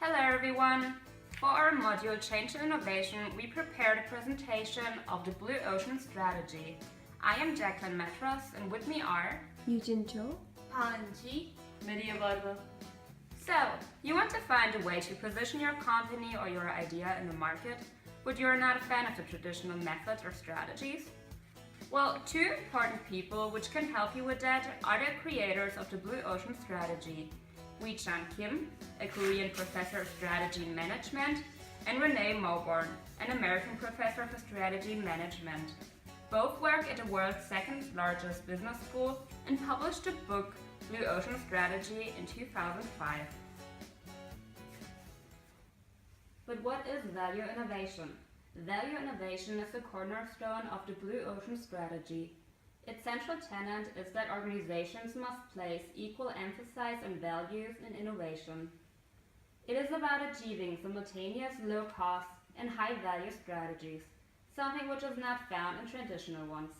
Hello everyone! For our module Change and Innovation, we prepared a presentation of the Blue Ocean Strategy. I am Jacqueline Metros and with me are Eugene Cho, Panji, Media Barba. So, you want to find a way to position your company or your idea in the market, but you are not a fan of the traditional methods or strategies? Well, two important people which can help you with that are the creators of the Blue Ocean Strategy, Wee-Chan Kim, a Korean professor of strategy management, and Renee Mauborn, an American professor for strategy management. Both work at the world's second largest business school and published the book Blue Ocean Strategy in 2005. But what is value innovation? Value innovation is the cornerstone of the Blue Ocean Strategy. Its central tenet is that organizations must place equal emphasis on values and innovation. It is about achieving simultaneous low cost and high value strategies, something which is not found in traditional ones.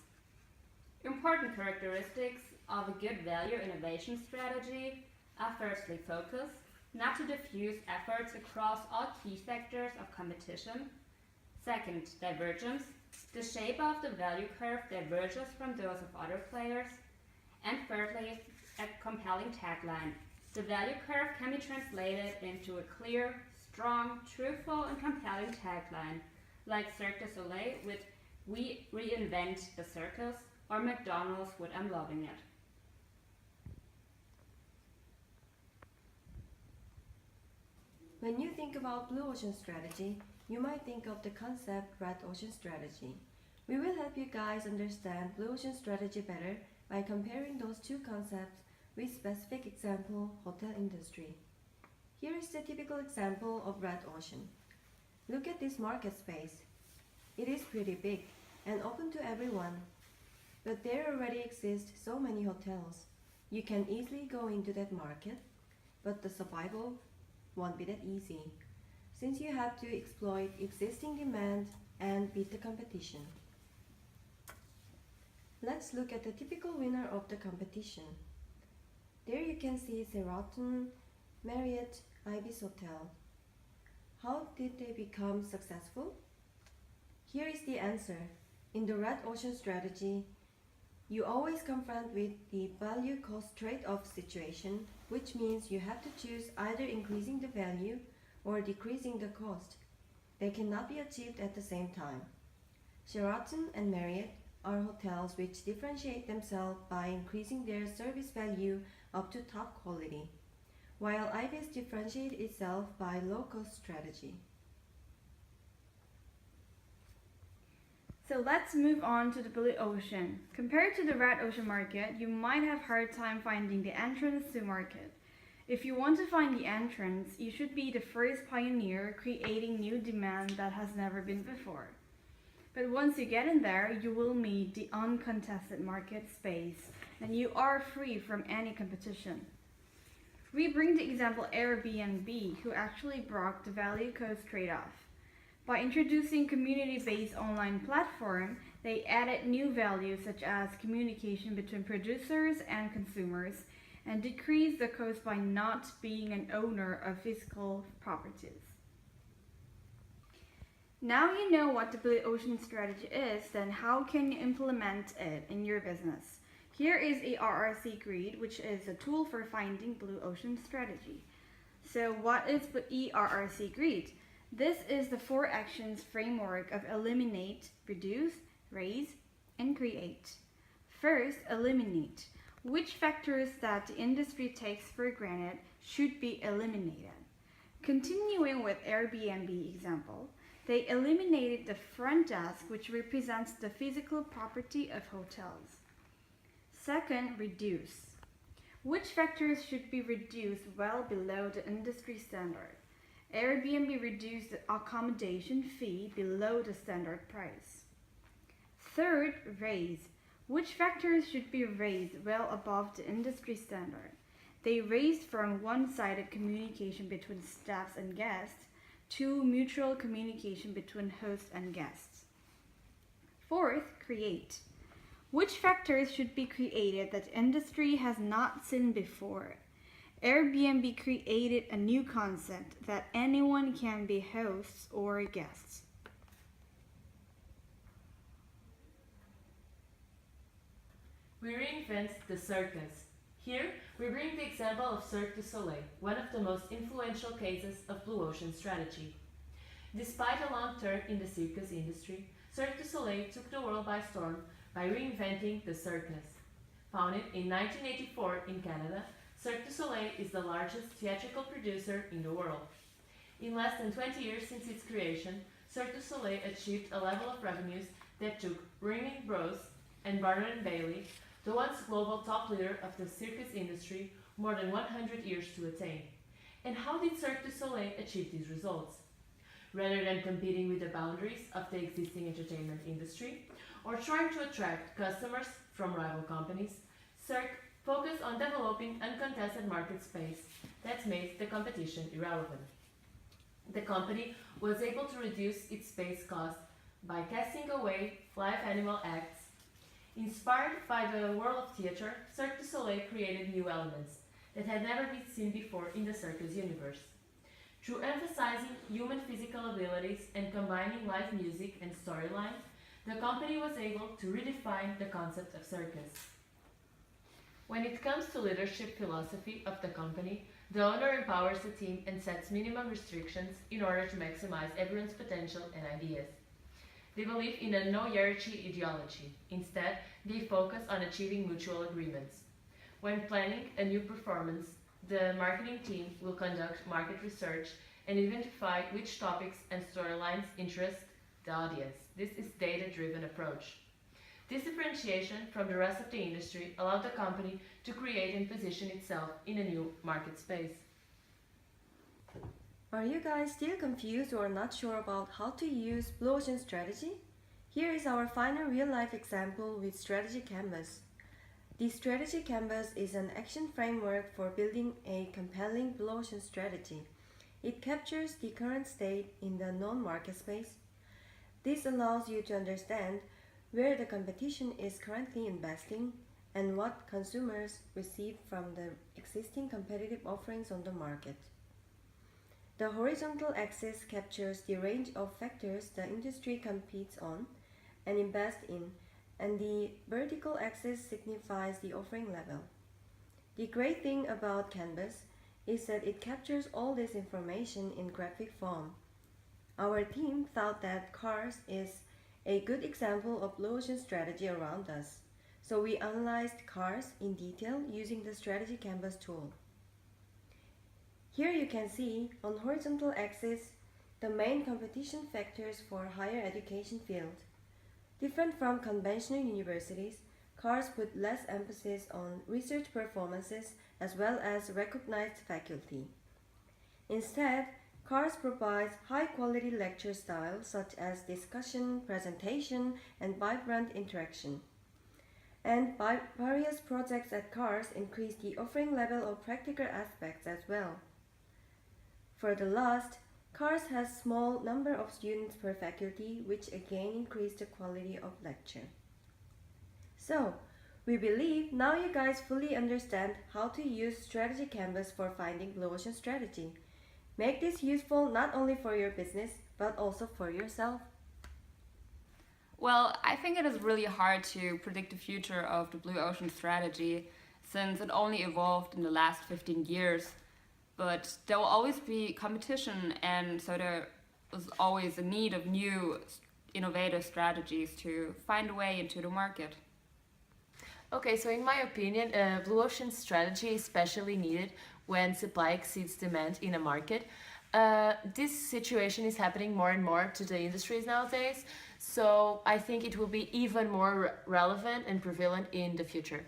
Important characteristics of a good value innovation strategy are firstly focus, not to diffuse efforts across all key sectors of competition. Second, divergence. The shape of the value curve diverges from those of other players. And thirdly, a compelling tagline. The value curve can be translated into a clear, strong, truthful, and compelling tagline, like Cirque du Soleil with "We reinvent the circus," or McDonald's with "I'm loving it." when you think about Blue Ocean Strategy, you might think of the concept Red Ocean Strategy. We will help you guys understand Blue Ocean Strategy better by comparing those two concepts with specific example hotel industry. Here is the typical example of Red Ocean. Look at this market space. It is pretty big and open to everyone. But there already exist so many hotels. You can easily go into that market, but the survival won't be that easy, since you have to exploit existing demand and beat the competition. Let's look at the typical winner of the competition. There you can see Sheraton, Marriott, Ibis Hotel. How did they become successful? Here is the answer. In the Red Ocean Strategy, you always confront with the value-cost trade-off situation, which means you have to choose either increasing the value or decreasing the cost. They cannot be achieved at the same time. Sheraton and Marriott are hotels which differentiate themselves by increasing their service value up to top quality, while Ibis differentiates itself by low-cost strategy. So let's move on to the Blue Ocean. Compared to the Red Ocean market, you might have hard time finding the entrance to market. If you want to find the entrance, you should be the first pioneer creating new demand that has never been before. But once you get in there, you will meet the uncontested market space and you are free from any competition. We bring the example Airbnb, who actually broke the value-cost trade-off. By introducing community-based online platform, they added new values such as communication between producers and consumers and decreased the cost by not being an owner of physical properties. Now you know what the Blue Ocean Strategy is, then how can you implement it in your business? Here is a RRC Grid, which is a tool for finding Blue Ocean Strategy. So what is the ERRC Grid? This is the 4 actions framework of eliminate, reduce, raise, and create. First, eliminate. Which factors that the industry takes for granted should be eliminated? Continuing with Airbnb example, they eliminated the front desk, which represents the physical property of hotels. Second, reduce. Which factors should be reduced well below the industry standard? Airbnb reduced the accommodation fee below the standard price. Third, raise. Which factors should be raised well above the industry standard? They raised from one-sided communication between staffs and guests to mutual communication between host and guests. Fourth, create. Which factors should be created that the industry has not seen before? Airbnb created a new concept that anyone can be hosts or guests. We reinvent the circus. Here, we bring the example of Cirque du Soleil, one of the most influential cases of blue ocean strategy. Despite a long term in the circus industry, Cirque du Soleil took the world by storm by reinventing the circus. Founded in 1984 in Canada, Cirque du Soleil is the largest theatrical producer in the world. In less than 20 years since its creation, Cirque du Soleil achieved a level of revenues that took Ringling Bros and Barnum & Bailey, the once global top leader of the circus industry, more than 100 years to attain. And how did Cirque du Soleil achieve these results? Rather than competing with the boundaries of the existing entertainment industry, or trying to attract customers from rival companies, Cirque focused on developing uncontested market space that made the competition irrelevant. The company was able to reduce its space cost by casting away live animal acts. Inspired by the world of theater, Cirque du Soleil created new elements that had never been seen before in the circus universe. Through emphasizing human physical abilities and combining live music and storyline, the company was able to redefine the concept of circus. When it comes to leadership philosophy of the company, the owner empowers the team and sets minimum restrictions in order to maximize everyone's potential and ideas. They believe in a no-hierarchy ideology. Instead, they focus on achieving mutual agreements. When planning a new performance, the marketing team will conduct market research and identify which topics and storylines interest the audience. This is a data-driven approach. This differentiation from the rest of the industry allowed the company to create and position itself in a new market space. Are you guys still confused or not sure about how to use Blue Ocean strategy? Here is our final real-life example with Strategy Canvas. The Strategy Canvas is an action framework for building a compelling Blue Ocean strategy. It captures the current state in the known market space. This allows you to understand where the competition is currently investing and what consumers receive from the existing competitive offerings on the market. The horizontal axis captures the range of factors the industry competes on and invests in, and the vertical axis signifies the offering level. The great thing about Canvas is that it captures all this information in graphic form. Our team thought that cars is a good example of Blue Ocean strategy around us, so we analyzed cars in detail using the Strategy Canvas tool. Here you can see on horizontal axis the main competition factors for higher education field. Different from conventional universities, cars put less emphasis on research performances as well as recognized faculty. Instead, cars provides high-quality lecture style such as discussion, presentation, and vibrant interaction. And various projects at cars increase the offering level of practical aspects as well. For the last, cars has small number of students per faculty, which again increase the quality of lecture. So, we believe now you guys fully understand how to use Strategy Canvas for finding Blue Ocean strategy. Make this useful not only for your business, but also for yourself. Well, I think it is really hard to predict the future of the Blue Ocean strategy since it only evolved in the last 15 years. But there will always be competition, and so there is always a need of new innovative strategies to find a way into the market. Okay, so in my opinion, Blue Ocean strategy is especially needed when supply exceeds demand in a market. This situation is happening more and more to the industries nowadays, so I think it will be even more relevant and prevalent in the future.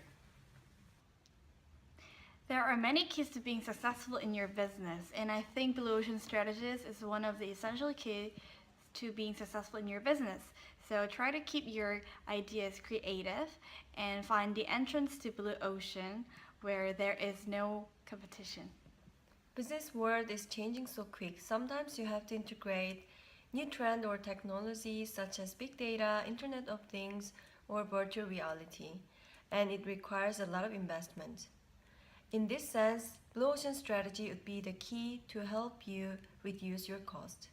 There are many keys to being successful in your business, and I think Blue Ocean Strategies is one of the essential keys to being successful in your business. So try to keep your ideas creative and find the entrance to Blue Ocean where there is no competition. Business world is changing so quick. Sometimes you have to integrate new trend or technologies such as big data, Internet of Things, or virtual reality, and it requires a lot of investment. In this sense, Blue Ocean strategy would be the key to help you reduce your cost.